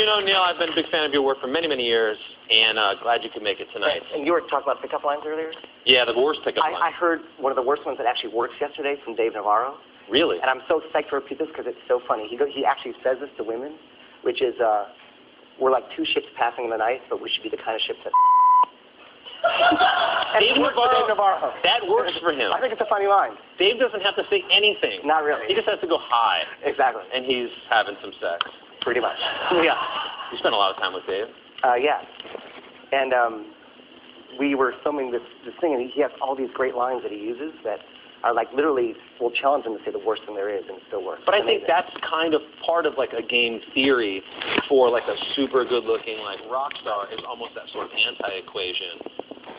know, Neil, I've been a big fan of your work for many, many years, and glad you could make it tonight. And you were talking about pickup lines earlier? Yeah, the worst pickup lines. I heard one of the worst ones that actually works yesterday from Dave Navarro. Really? And I'm so psyched to repeat this because it's so funny. He actually says this to women, which is, we're like two ships passing in the night, but we should be the kind of ships that... Dave Navarro. That works for him. I think it's a funny line. Dave doesn't have to say anything. Not really. He just has to go hi. Exactly. And he's having some sex. Pretty much. Yeah. You spent a lot of time with Dave. Yeah. And we were filming this thing, and he has all these great lines that he uses that are like literally will challenge him to say the worst thing there is, and it still works. But I think that's kind of part of like a game theory for like a super good-looking like rock star is almost that sort of anti-equation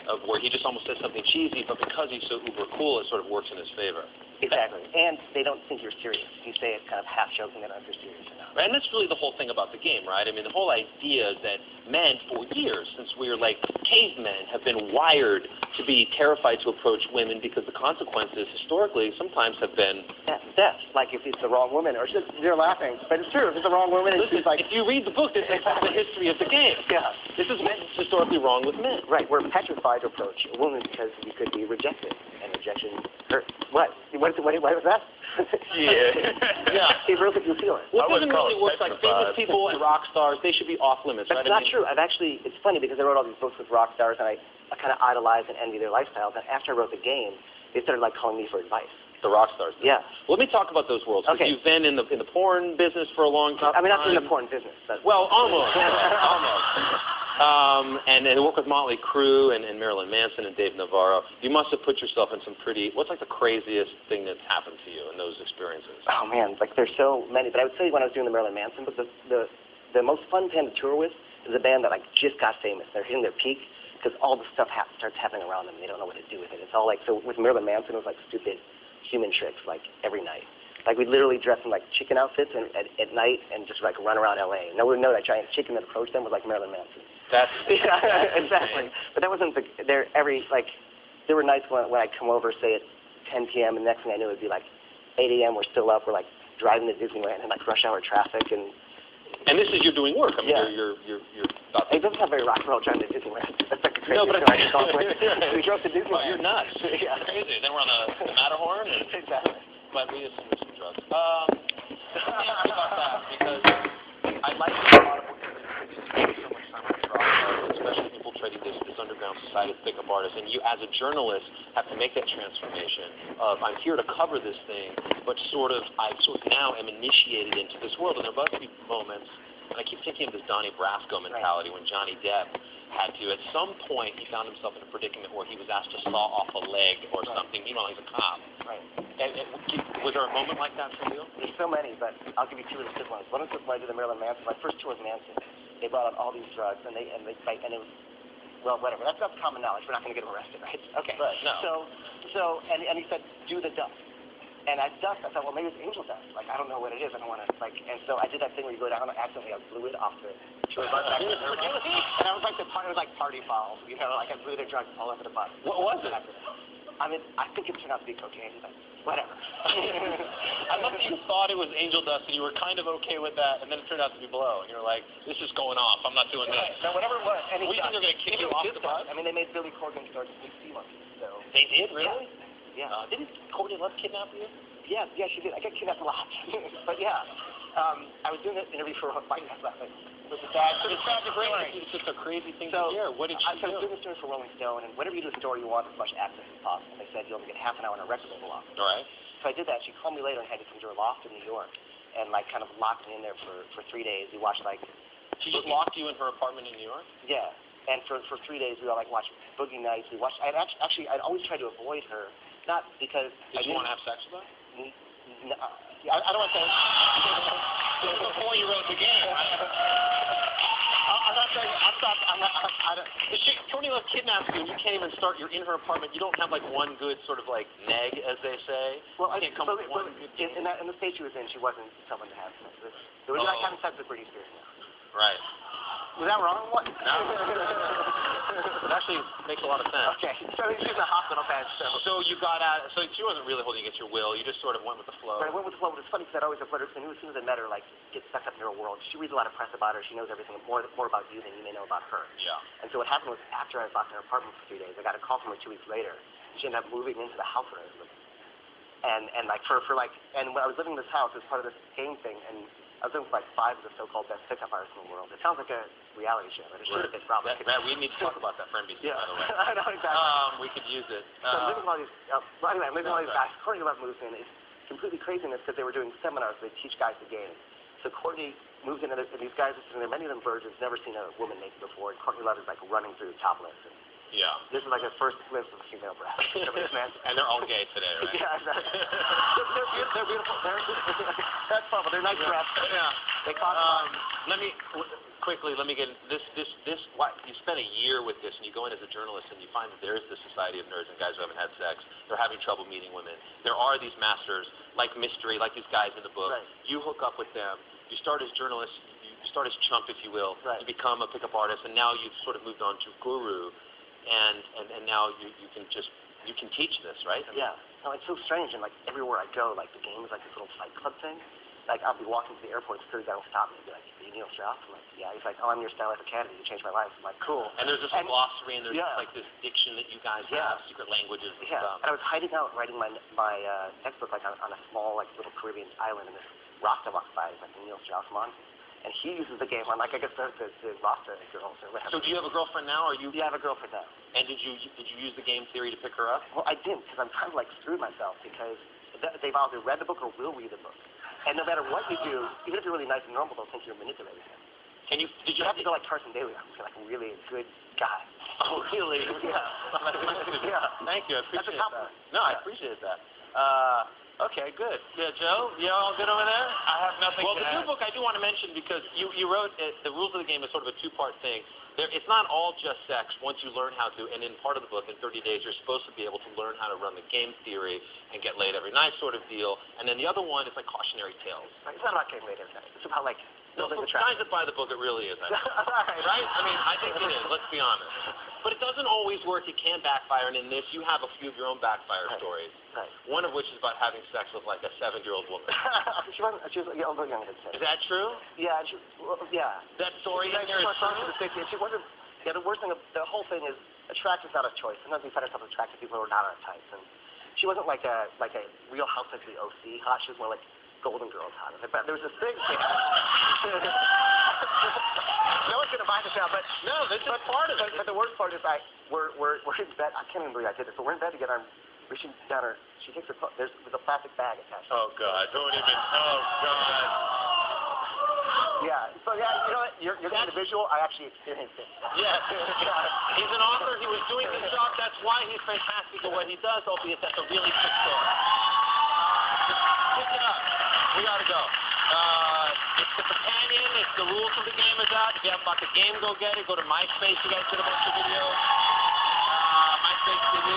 of where he just almost says something cheesy, but because he's so uber cool, it sort of works in his favor. Exactly. And they don't think you're serious. You say it kind of half joking, they don't know if you're serious or not. Right, and that's really the whole thing about the game, right? I mean, the whole idea is that men, for years, since we were like cavemen, have been wired to be terrified to approach women because the consequences, historically, sometimes have been death. Like if it's the wrong woman, or just, you're laughing, but it's true. If it's the wrong woman, it's like... If you read the book, this is the history of the game. Yeah. This is historically wrong with men. Right, we're petrified to approach a woman because we could be rejected, and rejection hurts. What was that? Yeah. It really makes you feel it. Well, it doesn't really work like famous people and rock stars. They should be off limits, right? That's not true. It's funny because I wrote all these books with rock stars, and I kind of idolize and envy their lifestyles. And after I wrote the game, they started like calling me for advice. The rock stars. Yeah. Well, let me talk about those worlds. Okay. You've been in the porn business for a long time. I mean, not in the porn business, but well, almost. And you work with Motley Crue and Marilyn Manson and Dave Navarro. You must have put yourself in some pretty. What's like the craziest thing that's happened to you in those experiences? Oh man, like there's so many. But I would say when I was doing the Marilyn Manson, but the most fun band to tour with is a band that like just got famous. They're hitting their peak because all the stuff starts happening around them, and they don't know what to do with it. It's all like so. With Marilyn Manson, it was like stupid human tricks, like every night. Like we'd literally dress in like chicken outfits and at night and just like run around LA. No one would know that giant chicken that approached them was like Marilyn Manson. That's yeah, exactly. But that wasn't there were nights when I'd come over, say at 10 p.m. and the next thing I knew it'd be like 8 a.m. We're still up. We're like driving to Disneyland in like rush hour traffic and this is you're doing work. I mean, yeah. you're about to... It doesn't sound very rock and roll driving to Disneyland. That's like a crazy no, but we drove to Disneyland. Well, you're nuts. Yeah. Crazy. Then we're on the Matterhorn. And, exactly. But we did some drugs. Let me ask you about that because I like a lot of what you're spending so much time with rock stars, especially infiltrating this underground society of pickup artists. And you, as a journalist, have to make that transformation of I'm here to cover this thing, but I now am initiated into this world. And there must be moments, and I keep thinking of this Donnie Brasco mentality when Johnny Depp had to, at some point, he found himself in a predicament where he was asked to saw off a leg or something. Meanwhile, he's a cop. Right. Was there a moment like that for you? There's so many, but I'll give you two really quick ones. One was when I did the Marilyn Manson. My first tour with Manson, they brought out all these drugs, and it was, well, whatever. That's common knowledge. We're not going to get him arrested, right? Okay. Right. No. So, and he said, do the dust. And I thought, well, maybe it's angel dust. Like, I don't know what it is. I don't want to, and so I did that thing where you go down and accidentally I blew it off the tour bus. And I was like, it was like party foul, like I blew the drugs all over the bus. What was it? I mean, I think it turned out to be cocaine, but whatever. I love that you thought it was angel dust and you were kind of okay with that, and then it turned out to be blow. And you were like, this is going off. I'm not doing this. No, whatever it was. We think they're going to kick you off the bus? I mean, they made Billy Corgan start to speak sea monkeys, so. They did, really? Yeah. Didn't Courtney Love kidnap you? Yeah, she did. I got kidnapped a lot. But yeah, I was doing an interview for White House last night. It's just a crazy thing to hear. What did she do? I was doing a story for Rolling Stone, and whenever you do a story, you want as much access as possible. They said you only get half an hour in a record label office. All right. So I did that. She called me later and had to come to her loft in New York and like kind of locked me in there for 3 days. We watched like... She just locked you in her apartment in New York? Yeah. And for 3 days, we all like watched Boogie Nights. We watched... I'd always tried to avoid her, not because... Did you want to have sex with her? No, I don't want to say... Before you wrote the game, right? I'm not saying... Courtney Love kidnaps you and you can't even start... You're in her apartment. You don't have like one good sort of like neg, as they say. Well, in the state she was in, she wasn't someone to have sex with. I haven't sex with Britney Spears now. Right. Was that wrong? What? No. It actually makes a lot of sense. Okay, so she's in the hospital bed, so. So you got out, so she wasn't really holding against your will, you just sort of went with the flow. But I went with the flow, but it's funny because I'd always avoid her, because I knew as soon as I met her, like, get stuck up in her world. She reads a lot of press about her, she knows everything more about you than you may know about her. Yeah. And so what happened was, after I was locked in her apartment for 3 days, I got a call from her 2 weeks later. She ended up moving into the house where I was living. And like, and when I was living in this house, it was part of this game thing, and I was living with like 5 of the so-called best pickup artists in the world. It sounds like a reality show, but it should have been probably. We need to talk about that for NBC, yeah. by the way. I know, exactly. We could use it. So I'm living with all these, well, anyway, I'm living with all these guys. Courtney Love moves in. It's completely craziness because they were doing seminars. They teach guys the game. So Courtney moves in, and these guys are sitting there, many of them virgins, never seen a woman naked before, and Courtney Love is like running through topless. And yeah. This is like a first glimpse of a female breast. And they're all gay today, right? Yeah, exactly. They're beautiful. That's fun, but they're nice breasts. Yeah. They cost let me get this. What you spent a year with this, and you go in as a journalist, and you find that there is this society of nerds and guys who haven't had sex. They're having trouble meeting women. There are these masters, like Mystery, like these guys in the book. Right. You hook up with them. You start as journalists. You start as chump, if you will. Right. You become a pickup artist, and now you've sort of moved on to guru, and now you can teach this, right? I mean, yeah. No, it's so strange, and like everywhere I go, like the game is like this little fight club thing. Like I'll be walking to the airport, security guy will stop me and be like, "Are you Neil Strauss?" I'm like, "Yeah." He's like, "Oh, I'm your Style Life Academy. You changed my life." I'm like, "Cool." And there's this glossary, and there's yeah. like this diction that you guys have, secret languages and stuff. And I was hiding out writing my textbook like on a small like little Caribbean island, and this Rasta walks by, like the Neil Strauss monk, and he uses the game on like I guess the Rasta girls or whatever. So do you have a girlfriend now, or you? Yeah, I have a girlfriend now. And did you use the game theory to pick her up? Well, I didn't, because I'm kind of like screwed myself because they've either read the book or will read the book. And no matter what you do, even if you're really nice and normal, they'll think you're manipulating them. Did you have to go like Carson Daly? I'm like really a good guy. Oh, really? Yeah. Yeah. Thank you. I appreciate that. No, I appreciate that. Okay, good. Yeah, Joe, you all good over there? I have nothing Well, to the add. new book I do want to mention because you wrote the rules of the game is sort of a two-part thing. It's not all just sex once you learn how to, and in part of the book, in 30 days, you're supposed to be able to learn how to run the game theory and get laid every night sort of deal. And then the other one is like cautionary tales. It's not about getting laid every night. It's about like building the guys that buy the book, it really is. Right. Right? I mean, I think it is. Let's be honest. But it doesn't always work. It can backfire. And in this, you have a few of your own backfire stories. Right. One of which is about having sex with like a 7-year-old woman. She was a little younger than 7. Is that true? Yeah. Yeah. That story in there is true? She wasn't. Yeah. The worst thing, the whole thing is attraction is not a choice. Sometimes we find ourselves attracted to people who are not our types. And she wasn't like a Real Housewives of the OC hot. She was more like Golden Girls hot. But there was this thing. No one's gonna buy this now, but no, this is part of it. But the worst part is we're in bed. I can't even believe I did this. But we're in bed together. I'm reaching down her. She takes her. There's a plastic bag attached. Oh God! Don't even. Oh God! Yeah. So yeah, you know what? You're getting the visual. I actually experienced it. Yes. He's an author. He was doing this job. That's why he's fantastic at what he does. Albeit that's a really quick story. Pick it up. We gotta go. It's the companion. It's the rules of the game is out. If you haven't bought the game, go get it. Go to MySpace. You guys get a bunch of videos. MySpace TV.